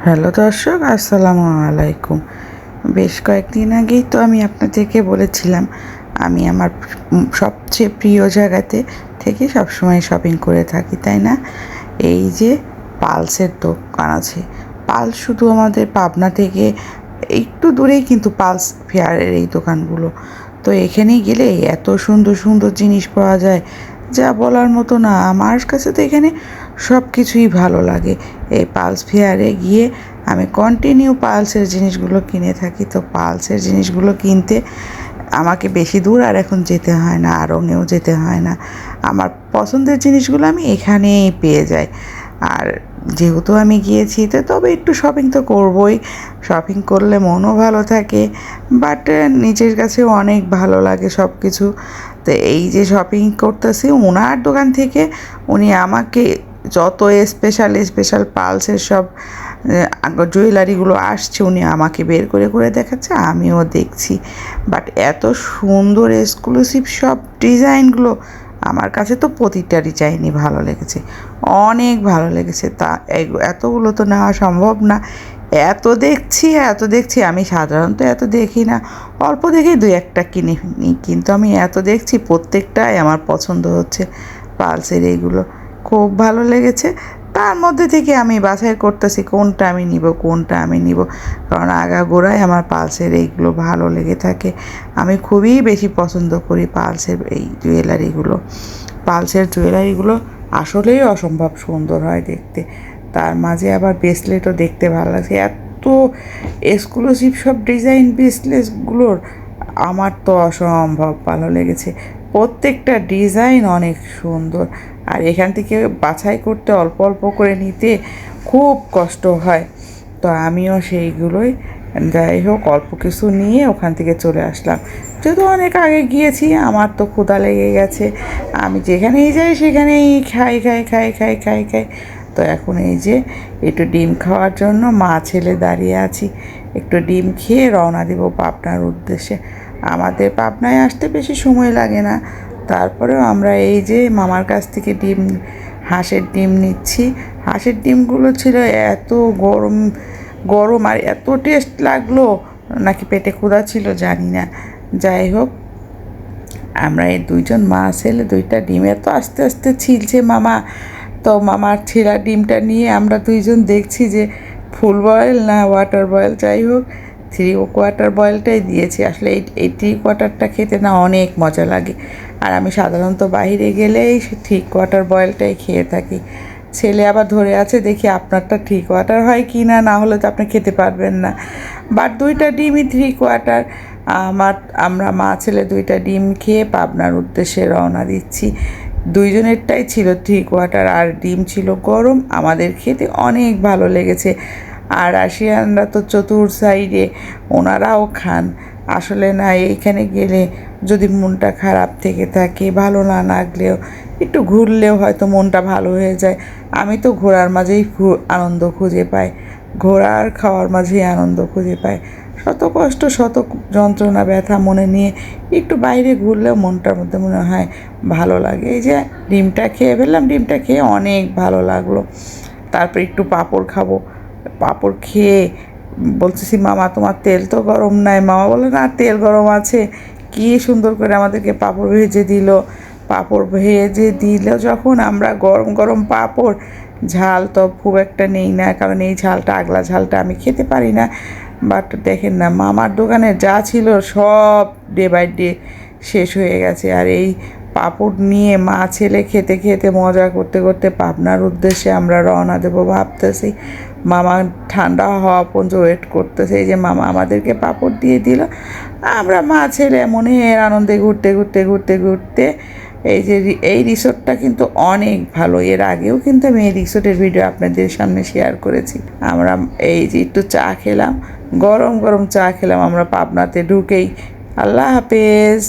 Hello দর্শক, আসসালামু আলাইকুম। বেশ কয়েকদিন আগেই তো আমি আপনাদেরকে বলেছিলাম আমি আমার সবচেয়ে প্রিয় জায়গাতে থেকে সবসময় শপিং করে থাকি, তাই না? এই যে পালসের দোকান আছে, পালস শুধু আমাদের পাবনা থেকে একটু দূরেই কিন্তু পালস ফেয়ারের এই দোকানগুলো। তো এখানেই গেলে এত সুন্দর সুন্দর জিনিস পাওয়া যায় যা বলার মতো না। আমার কাছে তো এখানে সব কিছুই ভালো লাগে। এই পালস ফেয়ারে গিয়ে আমি কন্টিনিউ পালসের জিনিসগুলো কিনে থাকি। তো পালসের জিনিসগুলো কিনতে আমাকে বেশি দূর আর এখন যেতে হয় না, আড়ংয়েও যেতে হয় না। আমার পছন্দের জিনিসগুলো আমি এখানেই পেয়ে যাই। আর যেহেতু আমি গিয়েছি তো তবে একটু শপিং তো করবই। শপিং করলে মনও ভালো থাকে, বাট নিজের কাছেও অনেক ভালো লাগে সব কিছু। তো এই যে শপিং করতেছি ওনার দোকান থেকে, উনি আমাকে যত স্পেশাল স্পেশাল পালসের সব জুয়েলারিগুলো আসছে উনি আমাকে বের করে করে দেখাচ্ছে, আমিও দেখছি। বাট এত সুন্দর এক্সক্লুসিভ সব ডিজাইনগুলো আমার কাছে তো প্রতিটা ডিজাইনই ভালো লেগেছে, অনেক ভালো লেগেছে। তা এতগুলো তো নেওয়া সম্ভব না। এত দেখছি আমি সাধারণত এত দেখি না, অল্প দেখেই দুই একটা কিনে নিই, কিন্তু আমি এত দেখছি প্রত্যেকটাই আমার পছন্দ হচ্ছে। পালসের এইগুলো খুব ভালো লেগেছে। তার মধ্যে থেকে আমি বাছাই করতেছি কোনটা আমি নিব, কারণ আগাগোড়াই আমার পালসের এইগুলো ভালো লেগে থাকে। আমি খুবই বেশি পছন্দ করি পালসের এই জুয়েলারিগুলো। পালসের জুয়েলারিগুলো আসলেই অসম্ভব সুন্দর হয় দেখতে। তার মাঝে আবার ব্রেসলেটও দেখতে ভালো লাগছে। এত এক্সক্লুসিভ সব ডিজাইন ব্রেসলেটগুলোর আমার তো অসম্ভব ভালো লেগেছে। প্রত্যেকটা ডিজাইন অনেক সুন্দর। আর এখান থেকে বাছাই করতে অল্প অল্প করে নিতে খুব কষ্ট হয়। তো আমিও সেইগুলোই যাই হোক অল্প কিছু নিয়ে ওখান থেকে চলে আসলাম। যেহেতু অনেক আগে গিয়েছি আমার তো ক্ষুধা লেগে গেছে, আমি যেখানেই যাই সেখানেই খাই। তো এখন এই যে একটু ডিম খাওয়ার জন্য মা ছেলে দাঁড়িয়ে আছি। একটু ডিম খেয়ে রওনা দেবো পাবনার উদ্দেশ্যে। আমাদের পাবনায় আসতে বেশি সময় লাগে না। তারপরেও আমরা এই যে মামার কাছ থেকে হাঁসের ডিম নিচ্ছি। হাঁসের ডিমগুলো ছিল এত গরম গরম আর এত টেস্ট লাগলো, নাকি পেটে ক্ষুধা ছিল জানি না। যাই হোক, আমরা এই দুইজন মা ছেলে দুইটা ডিম এত আস্তে আস্তে ছিলছে মামা। তো মামার ছেঁড়া ডিমটা নিয়ে আমরা দুইজন দেখছি যে ফুল বয়েল না ওয়াটার বয়েল। যাই হোক, 3/4 বয়েলটাই দিয়েছি। আসলে এই 3/4টা খেতে না অনেক মজা লাগে। আর আমি সাধারণত বাইরে গেলেই 3/4 বয়েলটাই খেয়ে থাকি। ছেলে আবার ধরে আছে দেখি আপনারটা 3/4 হয় কি না, না হলে তো আপনি খেতে পারবেন না। বাট দুইটা ডিমই 3/4। আমরা মা ছেলে দুইটা ডিম খেয়ে পাবনার উদ্দেশ্যে রওনা দিচ্ছি। দুইজনেরটাই ছিল 3/4 আর ডিম ছিল গরম। আমাদের খেতে অনেক ভালো লেগেছে। আর রাশিয়ানরা তো চতুর সাইডে ওনারাও খান। আসলে না, এইখানে গেলে যদি মনটা খারাপ থেকে থাকে, ভালো না লাগলেও একটু ঘুরলেও হয়তো মনটা ভালো হয়ে যায়। আমি তো ঘোরার মাঝেই আনন্দ খুঁজে পাই, ঘোরা আর খাওয়ার মাঝেই আনন্দ খুঁজে পাই। শত কষ্ট শত যন্ত্রণা ব্যথা মনে নিয়ে একটু বাইরে ঘুরলেও মনটার মধ্যে মনে হয় ভালো লাগে। এই যে ডিমটা খেয়ে ফেললাম, ডিমটা খেয়ে অনেক ভালো লাগলো। তারপর একটু পাঁপড় খাবো। পাঁপড় খেয়ে বলতেছি মামা তোমার তেল তো গরম নাই। মামা বলে না, তেল গরম আছে। কী সুন্দর করে আমাদেরকে পাঁপড় ভেজে দিল। পাঁপড় ভেজে দিল যখন, আমরা গরম গরম পাঁপড়, ঝাল তো খুব একটা নেই না, কারণ এই ঝালটা আগলা ঝালটা আমি খেতে পারি না। বাট দেখেন না, মামার দোকানে যা ছিল সব ডে বাই ডে শেষ হয়ে গেছে। আর এই পাঁপড় নিয়ে মা ছেলে খেতে খেতে মজা করতে করতে পাবনার উদ্দেশ্যে আমরা রওনা দেবো ভাবতেছি। মামা ঠান্ডা হওয়া পর্যন্ত ওয়েট করতেছে। এই যে মামা আমাদেরকে পাঁপড় দিয়ে দিল, আমরা মা ছেলে মনের আনন্দে ঘুরতে এই যে এই রিসোর্টটা কিন্তু অনেক ভালো। এর আগেও কিন্তু আমি এই রিসোর্টের ভিডিও আপনাদের সামনে শেয়ার করেছি। আমরা এই যে একটু চা খেলাম, গরম গরম চা খেলাম আমরা পাবনাতে ঢুকেই। আল্লাহ হাফেজ।